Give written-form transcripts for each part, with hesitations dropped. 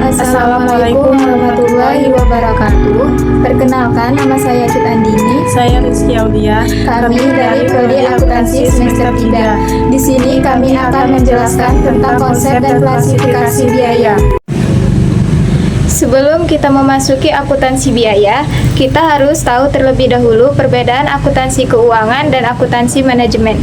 Assalamualaikum warahmatullahi wabarakatuh. Perkenalkan, nama saya Cit Andini. Saya Rizky Aulia. Kami dari Prodi Akuntansi semester 3. Di sini kami akan menjelaskan tentang konsep dan klasifikasi biaya. Sebelum kita memasuki akuntansi biaya, kita harus tahu terlebih dahulu perbedaan akuntansi keuangan dan akuntansi manajemen.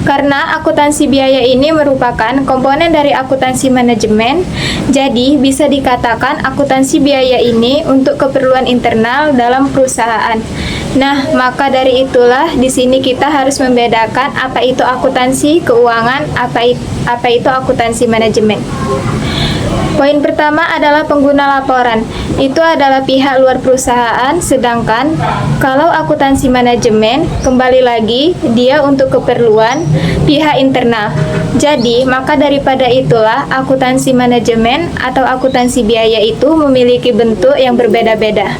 Karena akuntansi biaya ini merupakan komponen dari akuntansi manajemen, jadi bisa dikatakan akuntansi biaya ini untuk keperluan internal dalam perusahaan. Nah, maka dari itulah di sini kita harus membedakan apa itu akuntansi keuangan, apa itu akuntansi manajemen. Poin pertama adalah pengguna laporan. Itu adalah pihak luar perusahaan, sedangkan kalau akuntansi manajemen, kembali lagi dia untuk keperluan pihak internal. Jadi, maka daripada itulah akuntansi manajemen atau akuntansi biaya itu memiliki bentuk yang berbeda-beda.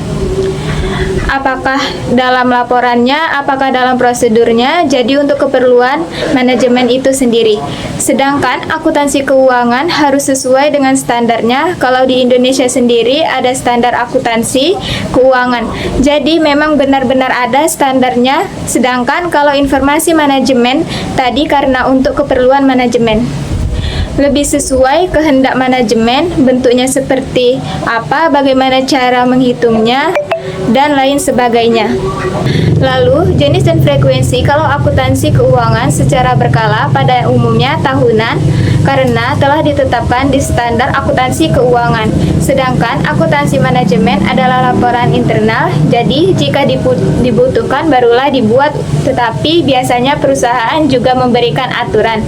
Apakah dalam laporannya, apakah dalam prosedurnya, jadi untuk keperluan manajemen itu sendiri. Sedangkan akuntansi keuangan harus sesuai dengan standarnya. Kalau di Indonesia sendiri ada standar akuntansi keuangan. Jadi memang benar-benar ada standarnya. Sedangkan kalau informasi manajemen tadi karena untuk keperluan manajemen. Lebih sesuai kehendak manajemen, bentuknya seperti apa, bagaimana cara menghitungnya, dan lain sebagainya. Lalu, jenis dan frekuensi kalau akuntansi keuangan secara berkala pada umumnya tahunan karena telah ditetapkan di standar akuntansi keuangan. Sedangkan akuntansi manajemen adalah laporan internal, jadi jika dibutuhkan barulah dibuat, tetapi biasanya perusahaan juga memberikan aturan.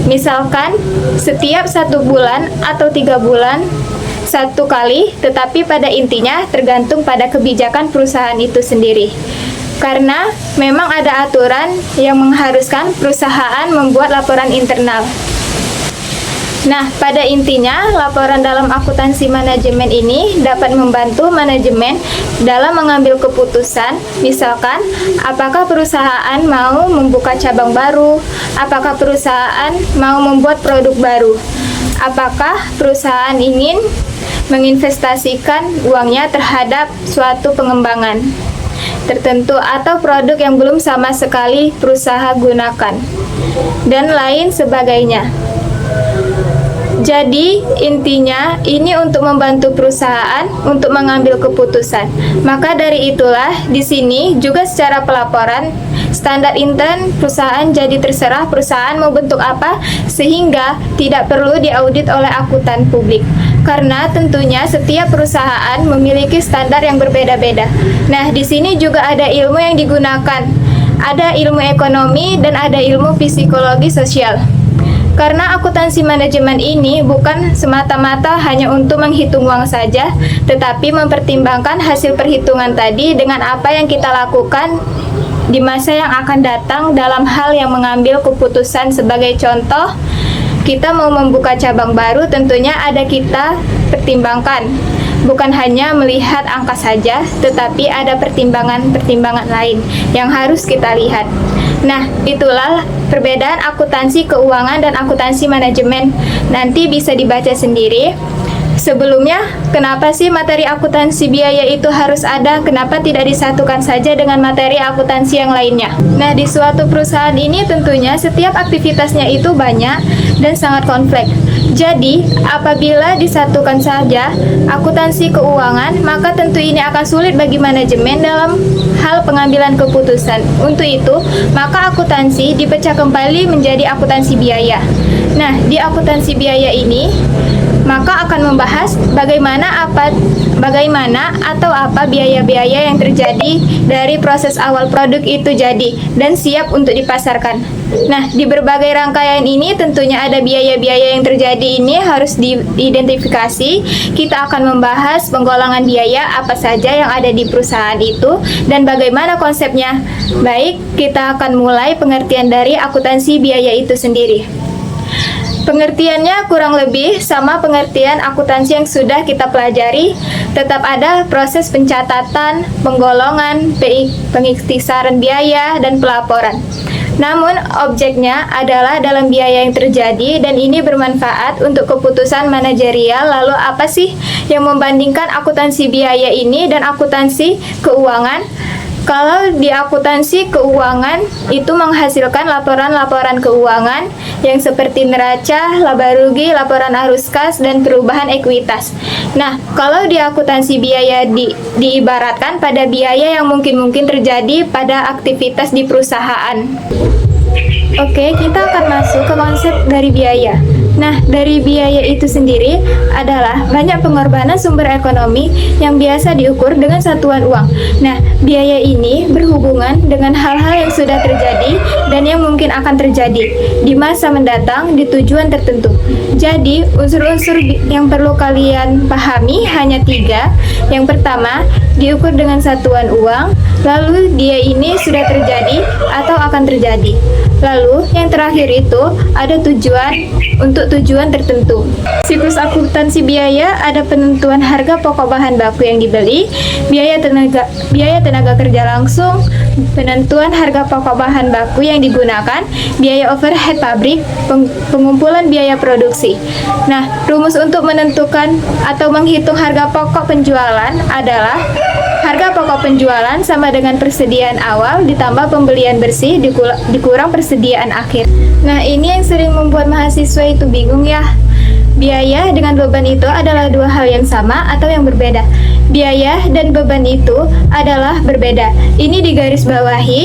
Misalkan setiap 1 bulan atau 3 bulan satu kali, tetapi pada intinya tergantung pada kebijakan perusahaan itu sendiri. Karena memang ada aturan yang mengharuskan perusahaan membuat laporan internal. Nah, pada intinya, laporan dalam akuntansi manajemen ini dapat membantu manajemen dalam mengambil keputusan, misalkan, apakah perusahaan mau membuka cabang baru, apakah perusahaan mau membuat produk baru, apakah perusahaan ingin menginvestasikan uangnya terhadap suatu pengembangan tertentu atau produk yang belum sama sekali perusahaan gunakan, dan lain sebagainya. Jadi, intinya ini untuk membantu perusahaan untuk mengambil keputusan. Maka dari itulah di sini juga secara pelaporan standar intern perusahaan jadi terserah perusahaan mau bentuk apa sehingga tidak perlu diaudit oleh akuntan publik. Karena tentunya setiap perusahaan memiliki standar yang berbeda-beda. Nah, di sini juga ada ilmu yang digunakan. Ada ilmu ekonomi dan ada ilmu psikologi sosial. Karena akuntansi manajemen ini bukan semata-mata hanya untuk menghitung uang saja, tetapi mempertimbangkan hasil perhitungan tadi dengan apa yang kita lakukan di masa yang akan datang dalam hal yang mengambil keputusan. Sebagai contoh, kita mau membuka cabang baru, tentunya ada kita pertimbangkan. Bukan hanya melihat angka saja, tetapi ada pertimbangan-pertimbangan lain yang harus kita lihat. Nah, itulah perbedaan akuntansi keuangan dan akuntansi manajemen. Nanti bisa dibaca sendiri. Sebelumnya, kenapa sih materi akuntansi biaya itu harus ada? Kenapa tidak disatukan saja dengan materi akuntansi yang lainnya? Nah, di suatu perusahaan ini tentunya setiap aktivitasnya itu banyak dan sangat kompleks. Jadi, apabila disatukan saja akuntansi keuangan, maka tentu ini akan sulit bagi manajemen dalam hal pengambilan keputusan. Untuk itu, maka akuntansi dipecah kembali menjadi akuntansi biaya. Nah, di akuntansi biaya ini maka akan membahas bagaimana atau apa biaya-biaya yang terjadi dari proses awal produk itu jadi dan siap untuk dipasarkan. Nah, di berbagai rangkaian ini tentunya ada biaya-biaya yang terjadi ini harus diidentifikasi. Kita akan membahas penggolongan biaya apa saja yang ada di perusahaan itu dan bagaimana konsepnya. Baik, kita akan mulai pengertian dari akuntansi biaya itu sendiri. Pengertiannya kurang lebih sama pengertian akuntansi yang sudah kita pelajari, tetap ada proses pencatatan, penggolongan, pengikhtisaran biaya, dan pelaporan. Namun, objeknya adalah dalam biaya yang terjadi dan ini bermanfaat untuk keputusan manajerial. Lalu apa sih yang membandingkan akuntansi biaya ini dan akuntansi keuangan? Kalau di akuntansi keuangan itu menghasilkan laporan-laporan keuangan yang seperti neraca, laba rugi, laporan arus kas, dan perubahan ekuitas. Nah, kalau di akuntansi biaya diibaratkan pada biaya yang mungkin terjadi pada aktivitas di perusahaan. Oke, kita akan masuk ke konsep dari biaya. Nah, dari biaya itu sendiri adalah banyak pengorbanan sumber ekonomi yang biasa diukur dengan satuan uang. Nah, biaya ini berhubungan dengan hal-hal yang sudah terjadi dan yang mungkin akan terjadi di masa mendatang di tujuan tertentu. Jadi, unsur-unsur yang perlu kalian pahami hanya 3. Yang pertama, diukur dengan satuan uang, lalu dia ini sudah terjadi atau akan terjadi. Lalu, yang terakhir itu ada tujuan untuk tujuan tertentu. Siklus akuntansi biaya ada penentuan harga pokok bahan baku yang dibeli, biaya tenaga kerja langsung, penentuan harga pokok bahan baku yang digunakan, biaya overhead pabrik, pengumpulan biaya produksi. Nah, rumus untuk menentukan atau menghitung harga pokok penjualan adalah harga pokok penjualan sama dengan persediaan awal ditambah pembelian bersih dikurang persediaan akhir. Nah, ini yang sering membuat mahasiswa itu bingung ya. Biaya dengan beban itu adalah dua hal yang sama atau yang berbeda. Biaya dan beban itu adalah berbeda. Ini digarisbawahi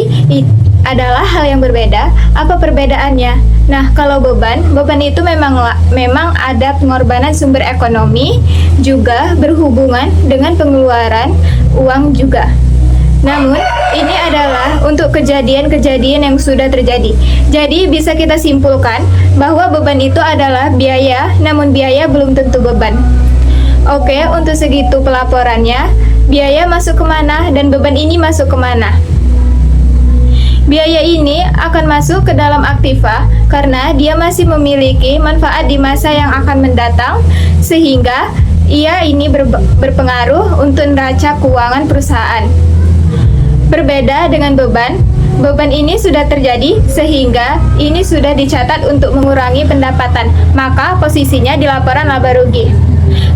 adalah hal yang berbeda. Apa perbedaannya? Nah, kalau beban itu memang ada pengorbanan sumber ekonomi, juga berhubungan dengan pengeluaran uang juga. Namun, ini adalah untuk kejadian-kejadian yang sudah terjadi. Jadi, bisa kita simpulkan bahwa beban itu adalah biaya, namun biaya belum tentu beban. Oke, untuk segitu pelaporannya, biaya masuk kemana dan beban ini masuk kemana? Biaya ini akan masuk ke dalam aktiva karena dia masih memiliki manfaat di masa yang akan mendatang, sehingga ia ini berpengaruh untuk neraca keuangan perusahaan. Berbeda dengan beban ini sudah terjadi sehingga ini sudah dicatat untuk mengurangi pendapatan, maka posisinya di laporan laba rugi.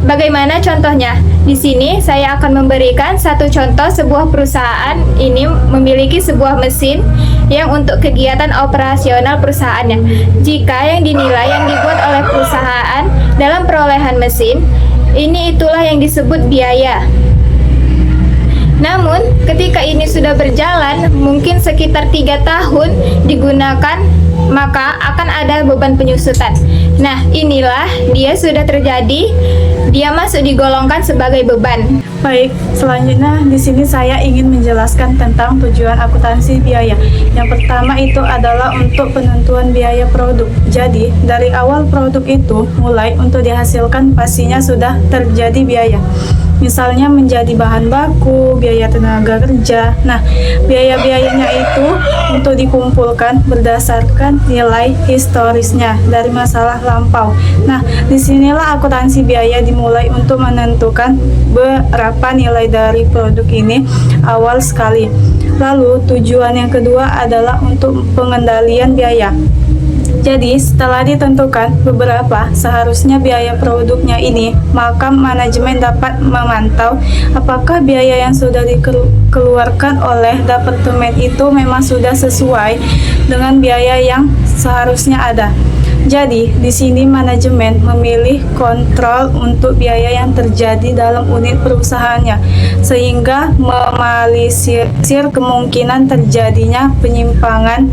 Bagaimana contohnya? Di sini saya akan memberikan satu contoh sebuah perusahaan ini memiliki sebuah mesin yang untuk kegiatan operasional perusahaannya. Jika yang dinilai yang dibuat oleh perusahaan dalam perolehan mesin, itulah yang disebut biaya. Namun, ketika ini sudah berjalan, mungkin sekitar 3 tahun digunakan, maka akan ada beban penyusutan. Nah, inilah dia sudah terjadi, dia masuk digolongkan sebagai beban. Baik, selanjutnya di sini saya ingin menjelaskan tentang tujuan akuntansi biaya. Yang pertama itu adalah untuk penentuan biaya produk. Jadi, dari awal produk itu mulai untuk dihasilkan pastinya sudah terjadi biaya. Misalnya menjadi bahan baku, biaya tenaga kerja. Nah, biaya-biayanya itu untuk dikumpulkan berdasarkan nilai historisnya dari masalah lampau. Nah, disinilah akuntansi biaya dimulai untuk menentukan berapa nilai dari produk ini awal sekali. Lalu, tujuan yang kedua adalah untuk pengendalian biaya. Jadi, setelah ditentukan beberapa seharusnya biaya produknya ini, maka manajemen dapat memantau apakah biaya yang sudah dikeluarkan oleh departemen itu memang sudah sesuai dengan biaya yang seharusnya ada. Jadi, di sini manajemen memilih kontrol untuk biaya yang terjadi dalam unit perusahaannya, sehingga meminimalisir kemungkinan terjadinya penyimpangan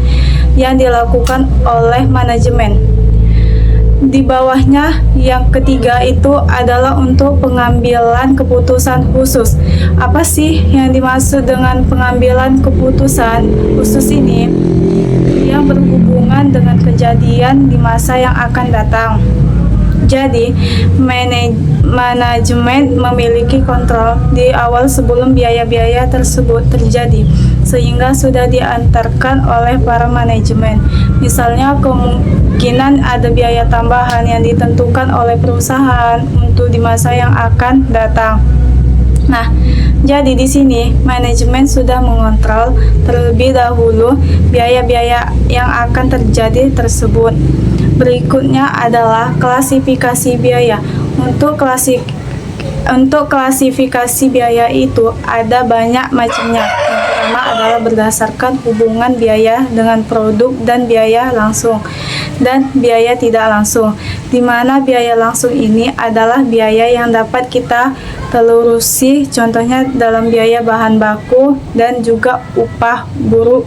yang dilakukan oleh manajemen. Di bawahnya, yang ketiga itu adalah untuk pengambilan keputusan khusus. Apa sih yang dimaksud dengan pengambilan keputusan khusus ini? Yang berhubungan dengan kejadian di masa yang akan datang. Jadi, manajemen memiliki kontrol di awal sebelum biaya-biaya tersebut terjadi, sehingga sudah diantarkan oleh para manajemen. Misalnya, kemungkinan ada biaya tambahan yang ditentukan oleh perusahaan untuk di masa yang akan datang. Nah, jadi di sini manajemen sudah mengontrol terlebih dahulu biaya-biaya yang akan terjadi tersebut. Berikutnya adalah klasifikasi biaya. Untuk klasifikasi biaya itu ada banyak macamnya. Yang pertama adalah berdasarkan hubungan biaya dengan produk dan biaya langsung dan biaya tidak langsung, di mana biaya langsung ini adalah biaya yang dapat kita telurusi, contohnya dalam biaya bahan baku dan juga upah buruh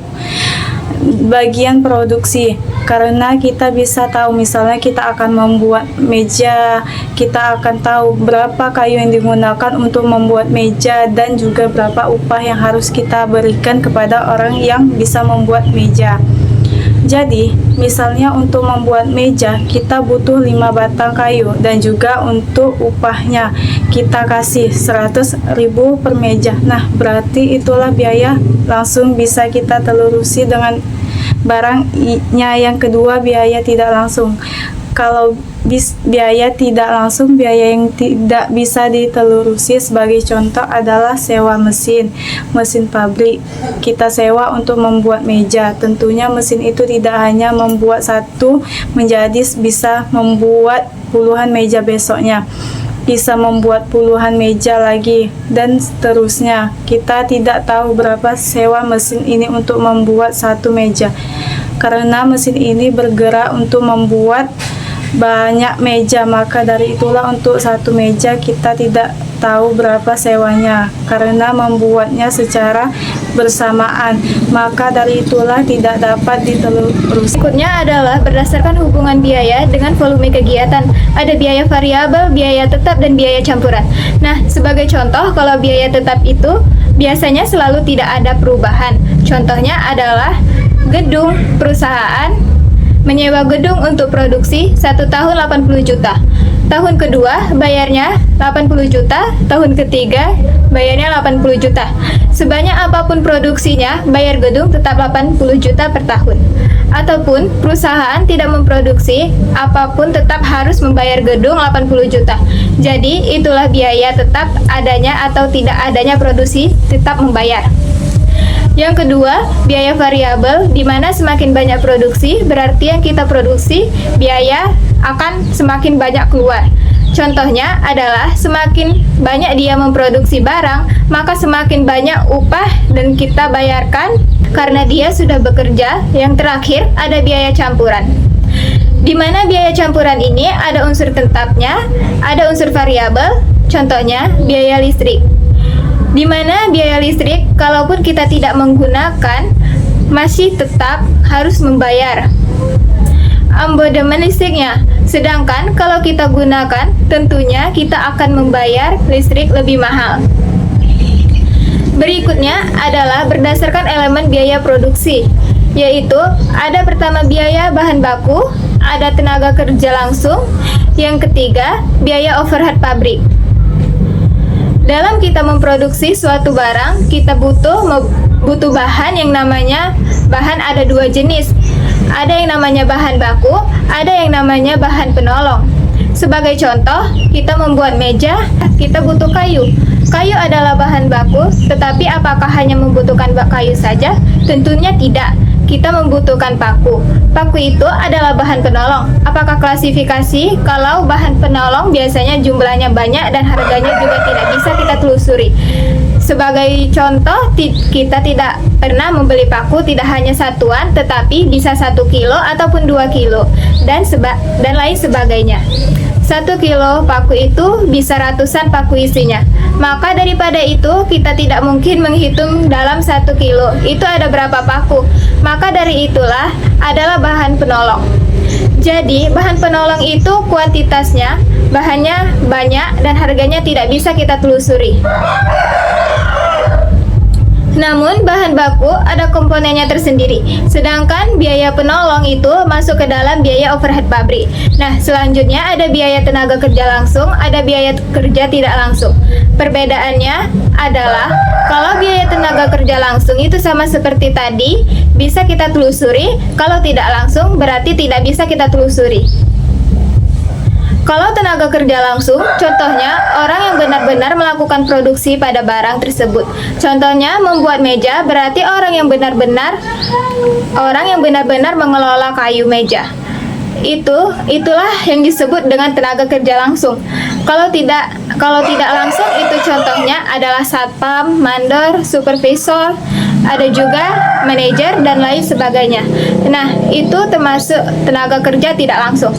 bagian produksi. Karena kita bisa tahu, misalnya kita akan membuat meja, kita akan tahu berapa kayu yang digunakan untuk membuat meja dan juga berapa upah yang harus kita berikan kepada orang yang bisa membuat meja. Jadi, misalnya untuk membuat meja, kita butuh 5 batang kayu dan juga untuk upahnya kita kasih 100.000 per meja. Nah, berarti itulah biaya langsung bisa kita telurusi dengan barangnya. Yang kedua, biaya tidak langsung. Kalau biaya tidak langsung, biaya yang tidak bisa ditelurusi sebagai contoh adalah sewa mesin pabrik. Kita sewa untuk membuat meja. Tentunya mesin itu tidak hanya membuat satu, menjadi bisa membuat puluhan meja besoknya, bisa membuat puluhan meja lagi, dan seterusnya. Kita tidak tahu berapa sewa mesin ini untuk membuat satu meja, karena mesin ini bergerak untuk membuat banyak meja. Maka dari itulah untuk satu meja kita tidak tahu berapa sewanya karena membuatnya secara bersamaan. Maka dari itulah tidak dapat ditelusuri. Berikutnya adalah berdasarkan hubungan biaya dengan volume kegiatan. Ada biaya variabel, biaya tetap, dan biaya campuran. Nah, sebagai contoh, kalau biaya tetap itu biasanya selalu tidak ada perubahan. Contohnya adalah gedung perusahaan menyewa gedung untuk produksi 1 tahun 80 juta. Tahun kedua bayarnya 80 juta, tahun ketiga bayarnya 80 juta. Sebanyak apapun produksinya, bayar gedung tetap 80 juta per tahun. Ataupun perusahaan tidak memproduksi apapun, tetap harus membayar gedung 80 juta. Jadi itulah biaya tetap, adanya atau tidak adanya produksi tetap membayar. Yang kedua, biaya variabel, di mana semakin banyak produksi, berarti yang kita produksi, biaya akan semakin banyak keluar. Contohnya adalah semakin banyak dia memproduksi barang, maka semakin banyak upah dan kita bayarkan karena dia sudah bekerja. Yang terakhir, ada biaya campuran. Di mana biaya campuran ini ada unsur tetapnya, ada unsur variabel, contohnya biaya listrik. Di mana biaya listrik, kalaupun kita tidak menggunakan, masih tetap harus membayar abonemen listriknya. Sedangkan kalau kita gunakan, tentunya kita akan membayar listrik lebih mahal. Berikutnya adalah berdasarkan elemen biaya produksi, yaitu ada pertama biaya bahan baku, ada tenaga kerja langsung, yang ketiga biaya overhead pabrik. Dalam kita memproduksi suatu barang, kita butuh bahan yang namanya bahan, ada dua jenis. Ada yang namanya bahan baku, ada yang namanya bahan penolong. Sebagai contoh, kita membuat meja, kita butuh kayu. Kayu adalah bahan baku, tetapi apakah hanya membutuhkan kayu saja? Tentunya tidak. Kita membutuhkan paku. Paku itu adalah bahan penolong. Apakah klasifikasi? Kalau bahan penolong biasanya jumlahnya banyak dan harganya juga tidak bisa kita telusuri. Sebagai contoh, kita tidak pernah membeli paku tidak hanya satuan, tetapi bisa 1 kilo ataupun 2 kilo dan lain sebagainya. 1 kilo paku itu bisa ratusan paku isinya. Maka daripada itu kita tidak mungkin menghitung dalam 1 kilo itu ada berapa paku. Maka dari itulah adalah bahan penolong. Jadi bahan penolong itu kuantitasnya, bahannya banyak dan harganya tidak bisa kita telusuri. Namun bahan baku ada komponennya tersendiri, sedangkan biaya penolong itu masuk ke dalam biaya overhead pabrik. Nah, selanjutnya ada biaya tenaga kerja langsung, ada biaya kerja tidak langsung. Perbedaannya adalah kalau biaya tenaga kerja langsung itu sama seperti tadi, bisa kita telusuri, kalau tidak langsung berarti tidak bisa kita telusuri. Kalau tenaga kerja langsung, contohnya orang yang benar-benar melakukan produksi pada barang tersebut. Contohnya membuat meja berarti orang yang benar-benar mengelola kayu meja. Itulah yang disebut dengan tenaga kerja langsung. Kalau tidak langsung itu contohnya adalah satpam, mandor, supervisor, ada juga manajer dan lain sebagainya. Nah, itu termasuk tenaga kerja tidak langsung.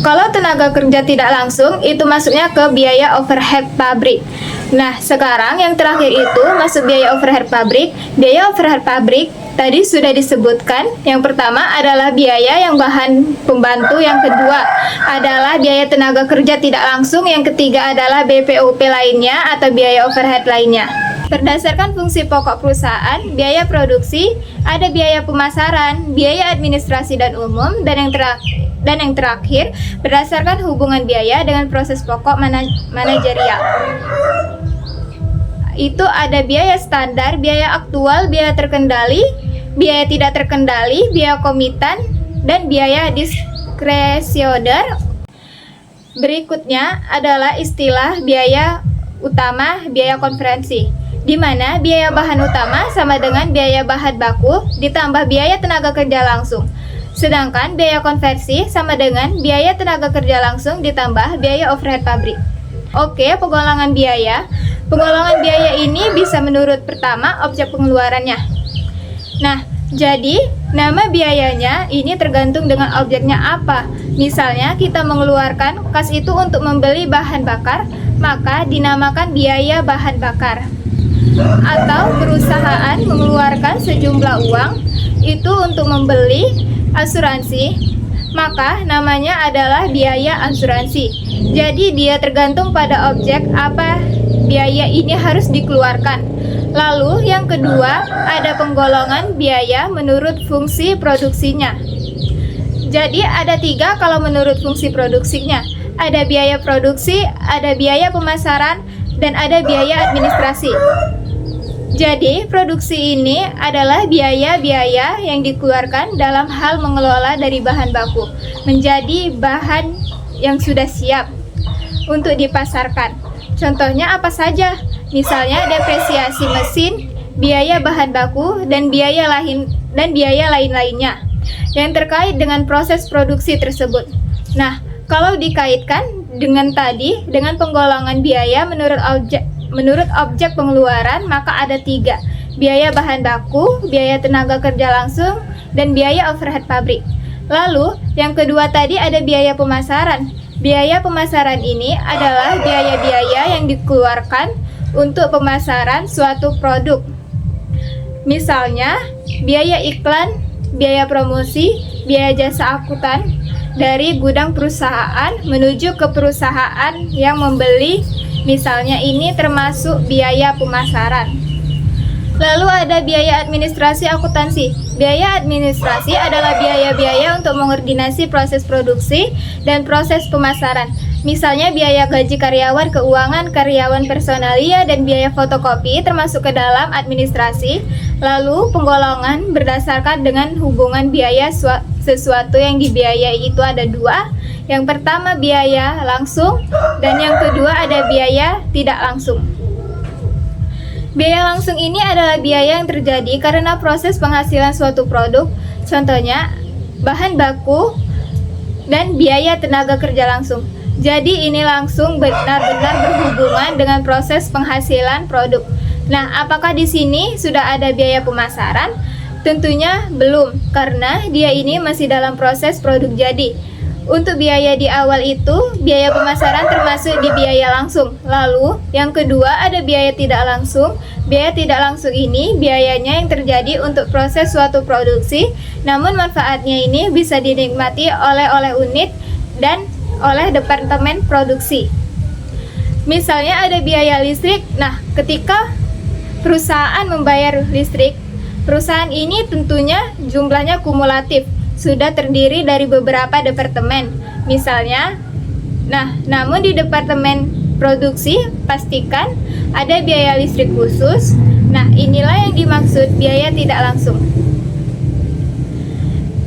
Kalau tenaga kerja tidak langsung itu masuknya ke biaya overhead pabrik. Nah, sekarang yang terakhir itu masuk biaya overhead pabrik. Biaya overhead pabrik tadi sudah disebutkan. Yang pertama adalah biaya yang bahan pembantu, yang kedua adalah biaya tenaga kerja tidak langsung, yang ketiga adalah BPOP lainnya atau biaya overhead lainnya. Berdasarkan fungsi pokok perusahaan, biaya produksi, ada biaya pemasaran, biaya administrasi dan umum, dan yang terakhir berdasarkan hubungan biaya dengan proses pokok manajerial. Itu ada biaya standar, biaya aktual, biaya terkendali, biaya tidak terkendali, biaya komitan, dan biaya diskresioner. Berikutnya adalah istilah biaya utama, biaya konferensi, di mana biaya bahan utama sama dengan biaya bahan baku ditambah biaya tenaga kerja langsung. Sedangkan biaya konversi sama dengan biaya tenaga kerja langsung ditambah biaya overhead pabrik. Oke, penggolongan biaya. Penggolongan biaya ini bisa menurut pertama objek pengeluarannya. Nah, jadi nama biayanya ini tergantung dengan objeknya apa. Misalnya kita mengeluarkan kas itu untuk membeli bahan bakar, maka dinamakan biaya bahan bakar. Atau perusahaan mengeluarkan sejumlah uang itu untuk membeli asuransi, maka namanya adalah biaya asuransi. Jadi dia tergantung pada objek apa biaya ini harus dikeluarkan. Lalu yang kedua ada penggolongan biaya menurut fungsi produksinya. Jadi ada 3 kalau menurut fungsi produksinya. Ada biaya produksi, ada biaya pemasaran, dan ada biaya administrasi. Jadi, produksi ini adalah biaya-biaya yang dikeluarkan dalam hal mengelola dari bahan baku menjadi bahan yang sudah siap untuk dipasarkan. Contohnya apa saja? Misalnya depresiasi mesin, biaya bahan baku, dan biaya lain-lainnya yang terkait dengan proses produksi tersebut. Nah, kalau dikaitkan dengan penggolongan biaya menurut objek pengeluaran, maka ada 3. Biaya bahan baku, biaya tenaga kerja langsung, dan biaya overhead pabrik. Lalu, yang kedua tadi ada biaya pemasaran. Biaya pemasaran ini adalah biaya-biaya yang dikeluarkan untuk pemasaran suatu produk. Misalnya, biaya iklan, biaya promosi, biaya jasa akuntan dari gudang perusahaan menuju ke perusahaan yang membeli. Misalnya ini termasuk biaya pemasaran. Lalu ada biaya administrasi akuntansi. Biaya administrasi adalah biaya-biaya untuk mengkoordinasi proses produksi dan proses pemasaran. Misalnya biaya gaji karyawan, keuangan karyawan personalia, dan biaya fotokopi termasuk ke dalam administrasi. Lalu penggolongan berdasarkan dengan hubungan biaya sesuatu yang dibiayai itu ada 2. Yang pertama biaya langsung dan yang kedua ada biaya tidak langsung. Biaya langsung ini adalah biaya yang terjadi karena proses penghasilan suatu produk, contohnya bahan baku dan biaya tenaga kerja langsung. Jadi ini langsung benar-benar berhubungan dengan proses penghasilan produk. Nah, apakah di sini sudah ada biaya pemasaran? Tentunya belum, karena dia ini masih dalam proses produk jadi. Untuk biaya di awal itu, biaya pemasaran termasuk di biaya langsung. Lalu, yang kedua ada biaya tidak langsung. Biaya tidak langsung ini biayanya yang terjadi untuk proses suatu produksi, namun manfaatnya ini bisa dinikmati oleh unit dan oleh departemen produksi. Misalnya ada biaya listrik. Nah, ketika perusahaan membayar listrik, perusahaan ini tentunya jumlahnya kumulatif, sudah terdiri dari beberapa departemen. Misalnya, namun di departemen produksi pastikan ada biaya listrik khusus. Nah, inilah yang dimaksud biaya tidak langsung.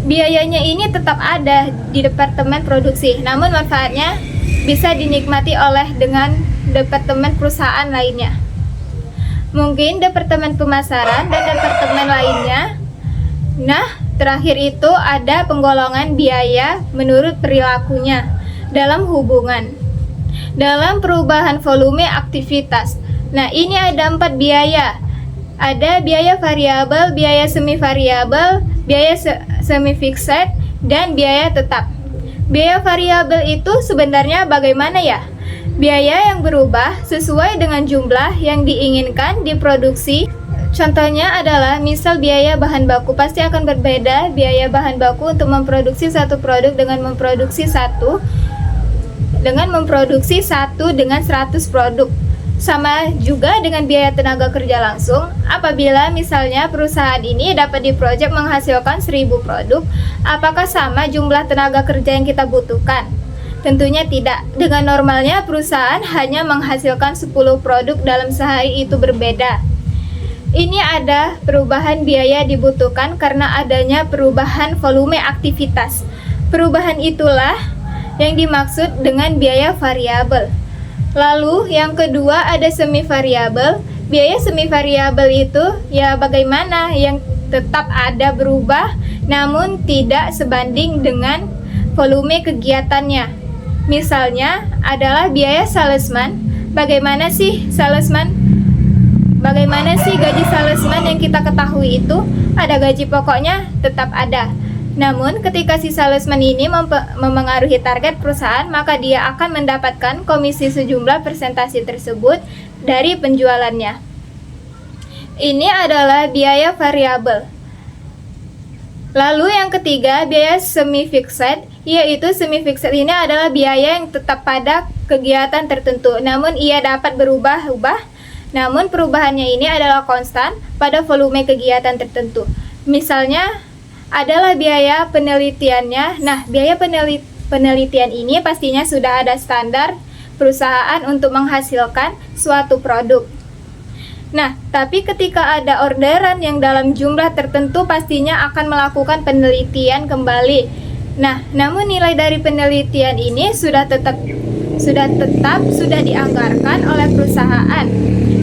Biayanya ini tetap ada di departemen produksi, namun manfaatnya bisa dinikmati oleh dengan departemen perusahaan lainnya. Mungkin departemen pemasaran dan departemen lainnya. Nah, terakhir itu ada penggolongan biaya menurut perilakunya dalam hubungan. Dalam perubahan volume aktivitas. Nah, ini ada 4 biaya. Ada biaya variabel, biaya semi variabel, biaya semi fixed, dan biaya tetap. Biaya variabel itu sebenarnya bagaimana ya? Biaya yang berubah sesuai dengan jumlah yang diinginkan diproduksi. Contohnya adalah misal biaya bahan baku pasti akan berbeda. Biaya bahan baku untuk memproduksi satu produk dengan memproduksi satu dengan 100 produk. Sama juga dengan biaya tenaga kerja langsung. Apabila misalnya perusahaan ini dapat diprojek menghasilkan 1000 produk, apakah sama jumlah tenaga kerja yang kita butuhkan? Tentunya tidak. Dengan normalnya perusahaan hanya menghasilkan 10 produk dalam sehari, itu berbeda. Ini ada perubahan biaya dibutuhkan karena adanya perubahan volume aktivitas. Perubahan itulah yang dimaksud dengan biaya variabel. Lalu yang kedua ada semi variabel. Biaya semi variabel itu ya bagaimana yang tetap ada berubah namun tidak sebanding dengan volume kegiatannya. Misalnya adalah biaya salesman. Bagaimana sih gaji salesman yang kita ketahui itu? Ada gaji pokoknya tetap ada. Namun ketika si salesman ini memengaruhi target perusahaan, maka dia akan mendapatkan komisi sejumlah persentase tersebut dari penjualannya. Ini adalah biaya variabel. Lalu yang ketiga, biaya semi fixed, yaitu semi fixed ini adalah biaya yang tetap pada kegiatan tertentu, namun ia dapat berubah-ubah. Namun perubahannya ini adalah konstan pada volume kegiatan tertentu. Misalnya adalah biaya penelitiannya. Nah, biaya penelitian ini pastinya sudah ada standar perusahaan untuk menghasilkan suatu produk. Nah, tapi ketika ada orderan yang dalam jumlah tertentu pastinya akan melakukan penelitian kembali. Nah, namun nilai dari penelitian ini sudah dianggarkan oleh perusahaan.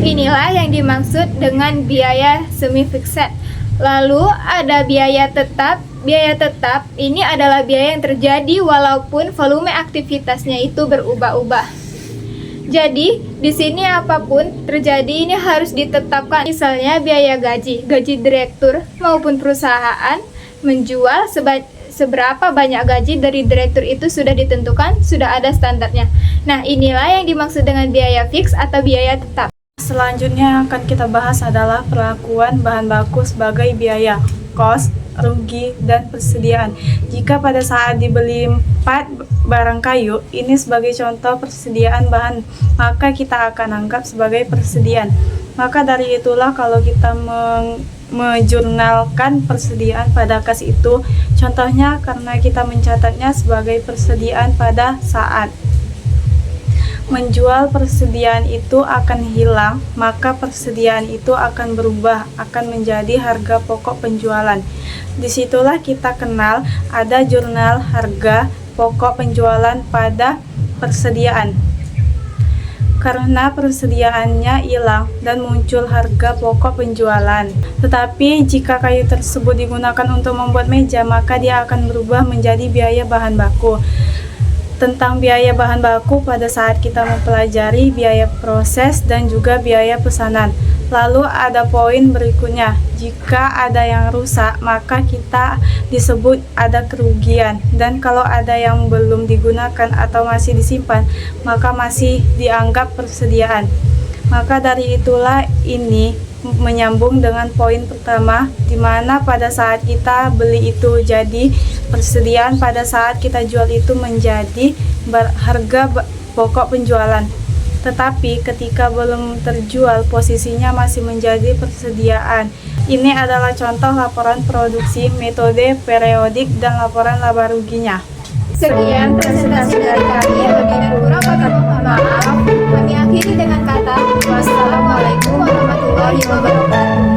Inilah yang dimaksud dengan biaya semi fixed. Lalu ada biaya tetap. Biaya tetap ini adalah biaya yang terjadi walaupun volume aktivitasnya itu berubah-ubah. Jadi, di sini apapun terjadi ini harus ditetapkan. Misalnya biaya gaji direktur maupun perusahaan menjual seberapa banyak gaji dari direktur itu sudah ditentukan, sudah ada standarnya. Nah, inilah yang dimaksud dengan biaya fix atau biaya tetap. Selanjutnya yang akan kita bahas adalah perlakuan bahan baku sebagai biaya, cost, rugi, dan persediaan. Jika pada saat dibeli 4 barang kayu, ini sebagai contoh persediaan bahan, maka kita akan anggap sebagai persediaan. Maka dari itulah kalau kita menjurnalkan persediaan pada kas itu, contohnya karena kita mencatatnya sebagai persediaan pada saat menjual persediaan itu akan hilang, maka persediaan itu akan berubah, akan menjadi harga pokok penjualan. Disitulah kita kenal ada jurnal harga pokok penjualan pada persediaan. Karena persediaannya hilang dan muncul harga pokok penjualan. Tetapi jika kayu tersebut digunakan untuk membuat meja, maka dia akan berubah menjadi biaya bahan baku. Tentang biaya bahan baku pada saat kita mempelajari biaya proses dan juga biaya pesanan. Lalu ada poin berikutnya, jika ada yang rusak maka kita disebut ada kerugian, dan kalau ada yang belum digunakan atau masih disimpan maka masih dianggap persediaan. Maka dari itulah ini menyambung dengan poin pertama, di mana pada saat kita beli itu jadi persediaan, pada saat kita jual itu menjadi harga pokok penjualan. Tetapi ketika belum terjual posisinya masih menjadi persediaan. Ini adalah contoh laporan produksi, metode periodik, dan laporan laba ruginya. Sekian presentasi dari kami, lebih dan kurang kami mohon maaf. Kami akhiri dengan kata wassalamualaikum warahmatullahi wabarakatuh.